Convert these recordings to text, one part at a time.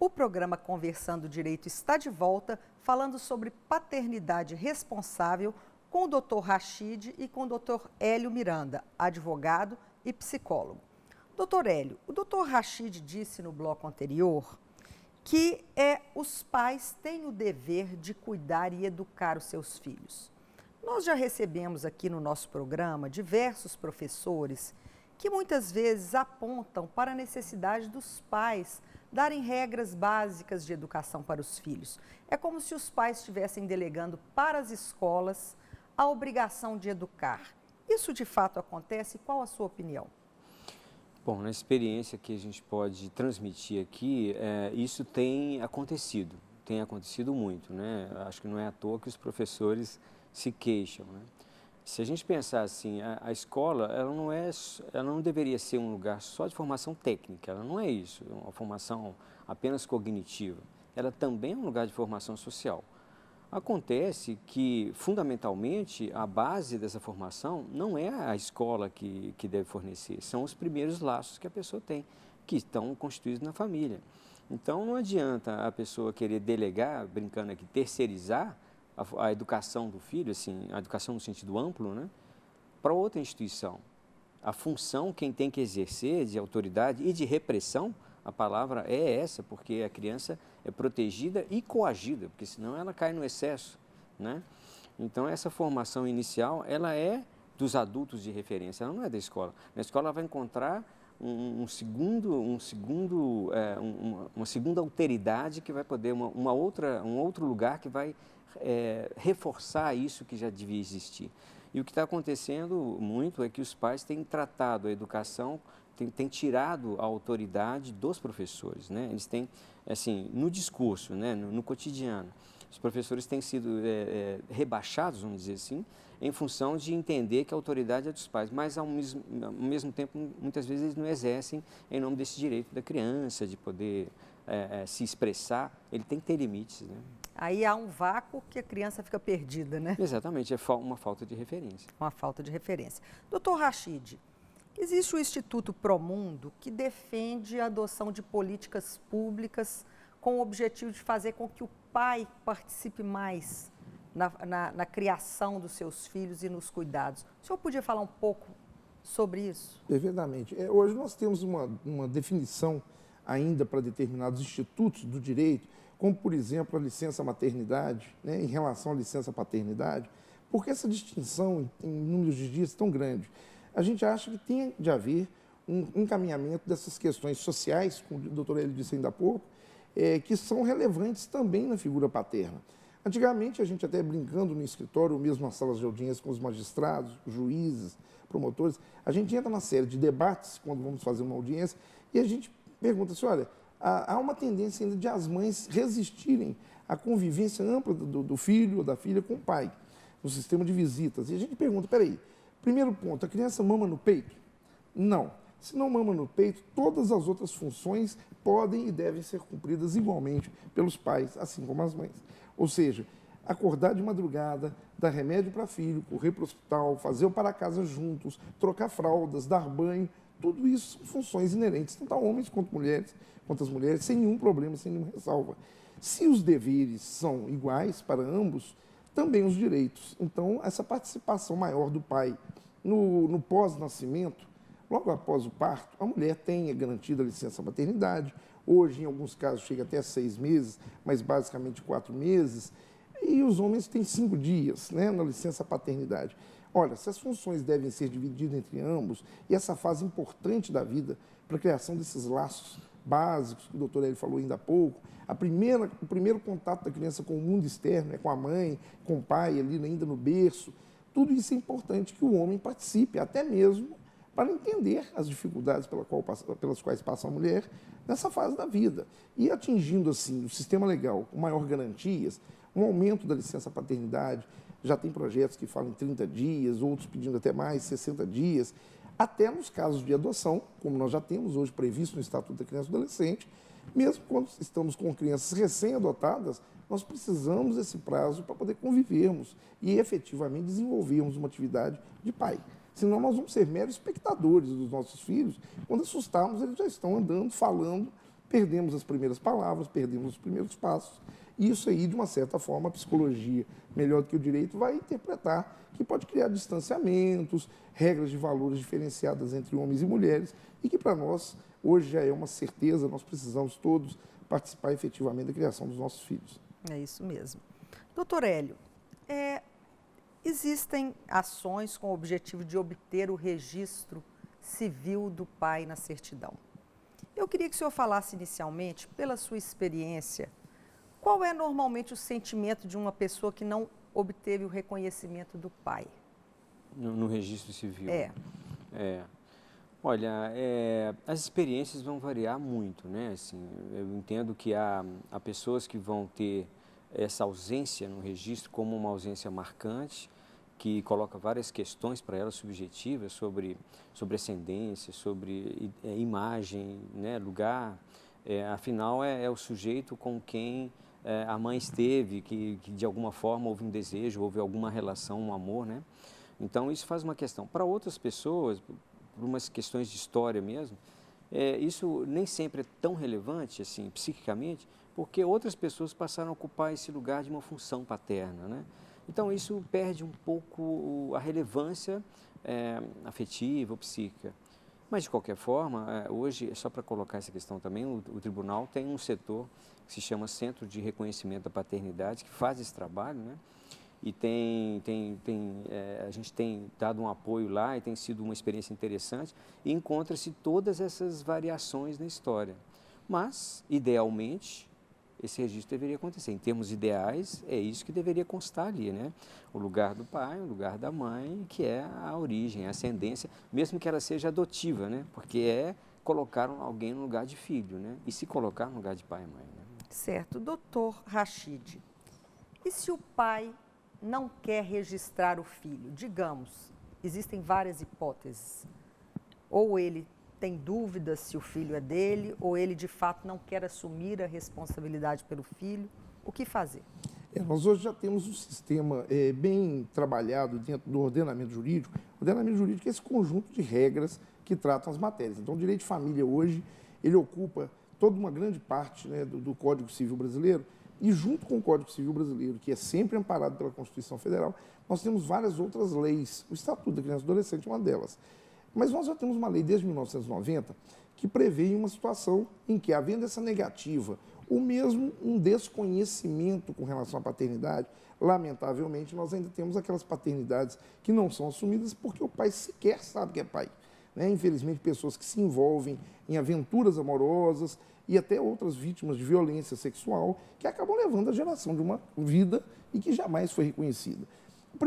O programa Conversando Direito está de volta, falando sobre paternidade responsável com o Dr. Rachid e com o Dr. Hélio Miranda, advogado e psicólogo. Dr. Hélio, o Dr. Rachid disse no bloco anterior que os pais têm o dever de cuidar e educar os seus filhos. Nós já recebemos aqui no nosso programa diversos professores que muitas vezes apontam para a necessidade dos pais darem regras básicas de educação para os filhos. É como se os pais estivessem delegando para as escolas a obrigação de educar. Isso de fato acontece? Qual a sua opinião? Bom, na experiência que a gente pode transmitir aqui, isso tem acontecido muito, né? Acho que não é à toa que os professores se queixam, né? Se a gente pensar assim, a escola, ela não deveria ser um lugar só de formação técnica, ela não é isso, uma formação apenas cognitiva, ela também é um lugar de formação social. Acontece que, fundamentalmente, a base dessa formação não é a escola que deve fornecer, são os primeiros laços que a pessoa tem, que estão constituídos na família. Então, não adianta a pessoa querer delegar, brincando aqui, terceirizar a educação do filho, assim, a educação no sentido amplo, né, para outra instituição. A função, quem tem que exercer de autoridade e de repressão, a palavra é essa, porque a criança é protegida e coagida, porque senão ela cai no excesso, né? Então, essa formação inicial, ela é dos adultos de referência, ela não é da escola. Na escola, ela vai encontrar uma segunda alteridade que vai poder, um outro lugar que vai reforçar isso que já devia existir. E o que está acontecendo muito é que os pais têm tratado a educação, têm tirado a autoridade dos professores, né? Eles têm, assim, no discurso, né? no cotidiano, os professores têm sido rebaixados, vamos dizer assim, em função de entender que a autoridade é dos pais, mas ao mesmo tempo, muitas vezes eles não exercem em nome desse direito da criança, de poder se expressar, ele tem que ter limites, né? Aí há um vácuo que a criança fica perdida, né? Exatamente, é uma falta de referência. Uma falta de referência. Doutor Rachid, existe o Instituto Promundo que defende a adoção de políticas públicas com o objetivo de fazer com que o pai participe mais na criação dos seus filhos e nos cuidados. O senhor podia falar um pouco sobre isso? Perfeitamente. Hoje nós temos uma definição ainda para determinados institutos do direito, como, por exemplo, a licença maternidade, né, em relação à licença paternidade, porque essa distinção em números de dias tão grande. A gente acha que tem de haver um encaminhamento dessas questões sociais, como o doutor Hélio disse ainda há pouco, que são relevantes também na figura paterna. Antigamente, a gente até brincando no escritório, ou mesmo nas salas de audiência com os magistrados, juízes, promotores, a gente entra na série de debates, quando vamos fazer uma audiência, e a gente pergunta assim, olha, há uma tendência ainda de as mães resistirem à convivência ampla do filho ou da filha com o pai, no sistema de visitas. E a gente pergunta, peraí, primeiro ponto, a criança mama no peito? Não. Se não mama no peito, todas as outras funções podem e devem ser cumpridas igualmente pelos pais, assim como as mães. Ou seja, acordar de madrugada, dar remédio para filho, correr para o hospital, fazer o para casa juntos, trocar fraldas, dar banho, tudo isso são funções inerentes, tanto a homens quanto as mulheres, sem nenhum problema, sem nenhuma ressalva. Se os deveres são iguais para ambos, também os direitos. Então, essa participação maior do pai no pós-nascimento, logo após o parto, a mulher tem garantida a licença maternidade. Hoje, em alguns casos, chega até 6 meses, mas basicamente 4 meses. E os homens têm 5 dias, né, na licença paternidade. Olha, se as funções devem ser divididas entre ambos, e essa fase importante da vida para a criação desses laços básicos, que o doutor Hélio falou ainda há pouco, o primeiro contato da criança com o mundo externo, com a mãe, com o pai, ali ainda no berço, tudo isso é importante que o homem participe, até mesmo para entender as dificuldades pelas quais passa a mulher nessa fase da vida. E atingindo, assim, o sistema legal com maior garantias, um aumento da licença paternidade, já tem projetos que falam em 30 dias, outros pedindo até mais, 60 dias, até nos casos de adoção, como nós já temos hoje previsto no Estatuto da Criança e do Adolescente, mesmo quando estamos com crianças recém-adotadas, nós precisamos desse prazo para poder convivermos e efetivamente desenvolvermos uma atividade de pai. Senão nós vamos ser meros espectadores dos nossos filhos, quando assustarmos eles já estão andando, falando perdemos as primeiras palavras, perdemos os primeiros passos. Isso aí, de uma certa forma, a psicologia, melhor do que o direito, vai interpretar que pode criar distanciamentos, regras de valores diferenciadas entre homens e mulheres, e que para nós, hoje já é uma certeza, nós precisamos todos participar efetivamente da criação dos nossos filhos. É isso mesmo. Doutor Hélio, existem ações com o objetivo de obter o registro civil do pai na certidão. Eu queria que o senhor falasse inicialmente, pela sua experiência, qual é normalmente o sentimento de uma pessoa que não obteve o reconhecimento do pai? No registro civil? É. Olha, as experiências vão variar muito, né? Assim, eu entendo que há pessoas que vão ter essa ausência no registro como uma ausência marcante, que coloca várias questões para elas subjetivas sobre ascendência, sobre imagem, né, lugar. Afinal, é o sujeito com quem a mãe esteve, que de alguma forma houve um desejo, houve alguma relação, um amor, né? Então, isso faz uma questão. Para outras pessoas, por umas questões de história mesmo, isso nem sempre é tão relevante, assim, psiquicamente, porque outras pessoas passaram a ocupar esse lugar de uma função paterna, né? Então, isso perde um pouco a relevância afetiva ou psíquica. Mas, de qualquer forma, hoje, só para colocar essa questão também, o tribunal tem um setor que se chama Centro de Reconhecimento da Paternidade, que faz esse trabalho, né? E a gente tem dado um apoio lá e tem sido uma experiência interessante e encontra-se todas essas variações na história. Mas, idealmente, esse registro deveria acontecer. Em termos ideais, é isso que deveria constar ali, né? O lugar do pai, o lugar da mãe, que é a origem, a ascendência, mesmo que ela seja adotiva, né? Porque colocar alguém no lugar de filho, né? E se colocar no lugar de pai e mãe, né? Certo. Doutor Rachid, e se o pai não quer registrar o filho? Digamos, existem várias hipóteses. Ou ele tem dúvidas se o filho é dele, ou ele de fato não quer assumir a responsabilidade pelo filho. O que fazer? Nós hoje já temos um sistema bem trabalhado dentro do ordenamento jurídico. O ordenamento jurídico é esse conjunto de regras que tratam as matérias. Então, o direito de família hoje, ele ocupa toda uma grande parte, né, do Código Civil brasileiro, e junto com o Código Civil brasileiro, que é sempre amparado pela Constituição Federal, nós temos várias outras leis. O Estatuto da Criança e do Adolescente é uma delas. Mas nós já temos uma lei desde 1990 que prevê uma situação em que, havendo essa negativa, ou mesmo um desconhecimento com relação à paternidade, lamentavelmente, nós ainda temos aquelas paternidades que não são assumidas porque o pai sequer sabe que é pai, né? Infelizmente, pessoas que se envolvem em aventuras amorosas e até outras vítimas de violência sexual que acabam levando a geração de uma vida e que jamais foi reconhecida. A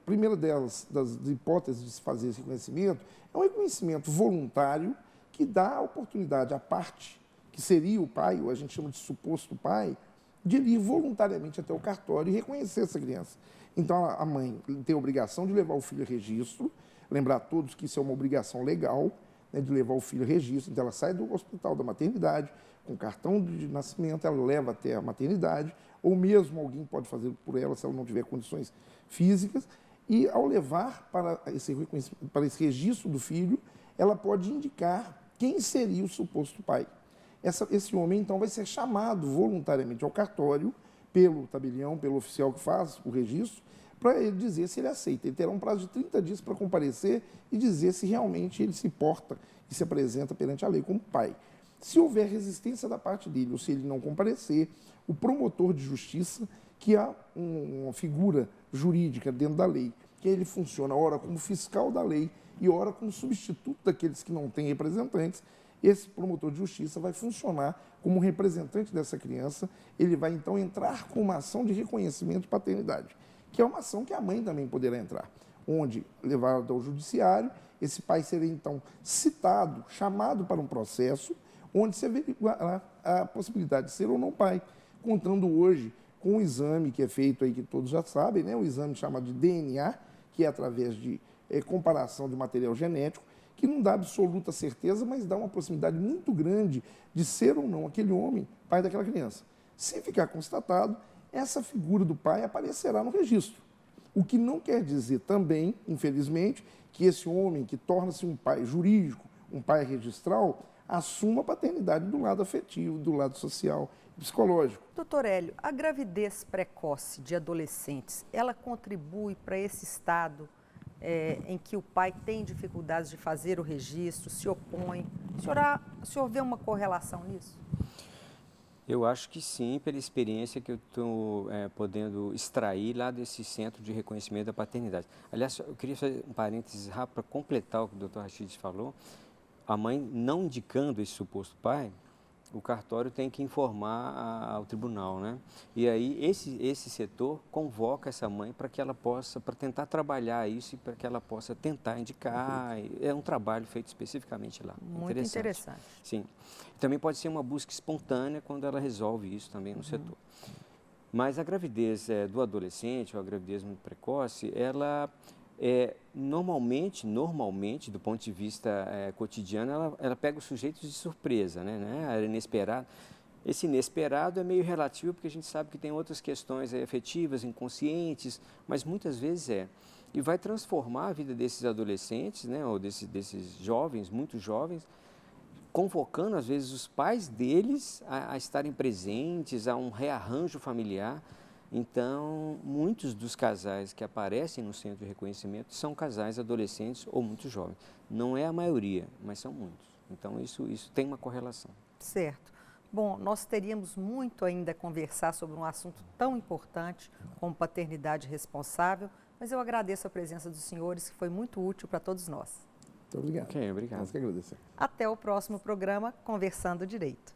primeira das hipóteses de se fazer esse reconhecimento é um reconhecimento voluntário que dá a oportunidade à parte, que seria o pai, ou a gente chama de suposto pai, de ir voluntariamente até o cartório e reconhecer essa criança. Então, a mãe tem a obrigação de levar o filho a registro, lembrar a todos que isso é uma obrigação legal, né, de levar o filho a registro. Então, ela sai do hospital da maternidade, com cartão de nascimento, ela leva até a maternidade, ou mesmo alguém pode fazer por ela, se ela não tiver condições físicas, e ao levar para esse registro do filho, ela pode indicar quem seria o suposto pai. Esse homem, então, vai ser chamado voluntariamente ao cartório, pelo tabelião, pelo oficial que faz o registro, para ele dizer se ele aceita. Ele terá um prazo de 30 dias para comparecer e dizer se realmente ele se porta e se apresenta perante a lei como pai. Se houver resistência da parte dele, ou se ele não comparecer, o promotor de justiça, que é uma figura jurídica dentro da lei, que ele funciona ora como fiscal da lei e ora como substituto daqueles que não têm representantes, esse promotor de justiça vai funcionar como representante dessa criança, ele vai então entrar com uma ação de reconhecimento de paternidade, que é uma ação que a mãe também poderá entrar, onde, levado ao judiciário, esse pai seria então citado, chamado para um processo, onde se averiguará a possibilidade de ser ou não pai, contando hoje com um exame que é feito aí, que todos já sabem, né? O exame chamado de DNA, que é através de comparação de material genético, que não dá absoluta certeza, mas dá uma proximidade muito grande de ser ou não aquele homem pai daquela criança. Se ficar constatado, essa figura do pai aparecerá no registro. O que não quer dizer também, infelizmente, que esse homem que torna-se um pai jurídico, um pai registral, assuma a paternidade do lado afetivo, do lado social e psicológico. Doutor Hélio, a gravidez precoce de adolescentes, ela contribui para esse estado em que o pai tem dificuldades de fazer o registro, se opõe? O senhor vê uma correlação nisso? Eu acho que sim, pela experiência que eu estou podendo extrair lá desse centro de reconhecimento da paternidade. Aliás, eu queria fazer um parênteses rápido para completar o que o Dr. Rachid falou. A mãe não indicando esse suposto pai, o cartório tem que informar ao tribunal, né? E aí esse setor convoca essa mãe para que ela possa, para tentar trabalhar isso e para que ela possa tentar indicar. É um trabalho feito especificamente lá. Muito interessante. Sim. Também pode ser uma busca espontânea quando ela resolve isso também no setor. Mas a gravidez do adolescente, ou a gravidez muito precoce, ela normalmente, do ponto de vista cotidiano, ela pega os sujeitos de surpresa, né? Era inesperado. Esse inesperado é meio relativo, porque a gente sabe que tem outras questões afetivas, inconscientes, mas muitas vezes E vai transformar a vida desses adolescentes, né? Ou desses jovens, muito jovens, convocando, às vezes, os pais deles a estarem presentes, a um rearranjo familiar. Então, muitos dos casais que aparecem no centro de reconhecimento são casais adolescentes ou muito jovens. Não é a maioria, mas são muitos. Então, isso tem uma correlação. Certo. Bom, nós teríamos muito ainda a conversar sobre um assunto tão importante como paternidade responsável, mas eu agradeço a presença dos senhores, que foi muito útil para todos nós. Muito obrigado. Ok, obrigado. Nós que agradecemos. Até o próximo programa Conversando Direito.